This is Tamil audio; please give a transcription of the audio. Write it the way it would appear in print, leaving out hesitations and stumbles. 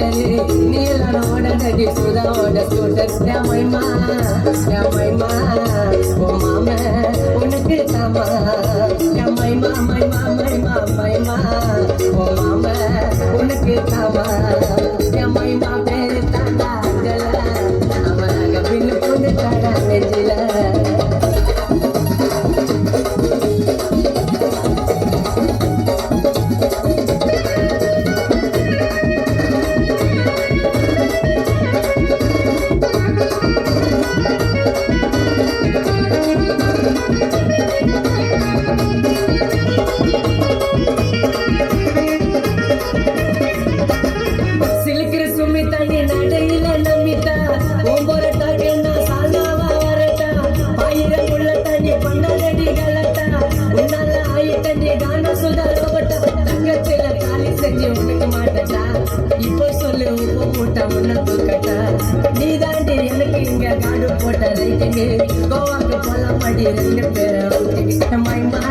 ஸ்கூட்டரு நீ எல்லாம் ஓடடி சுதாவோட ஸ்கூட்டர் மைமா ஓ மாம உனக்கு தாமா மைமா மைமா மைமா மைமா ஓ மாம உனக்கு தாமா மைமா பேரு தாண்டா அவனாக பின்னு பொண்ணு தாடா நெஞ்சில இப்போ சொல்லு உப்பு மூட்டை முன்ன தூக்கட்டா நீ தாண்டி எனக்கு இங்க காடு போட்ட ரைட்டிங்கு கோவாக்கு போல மடி 2 பேரை மைமா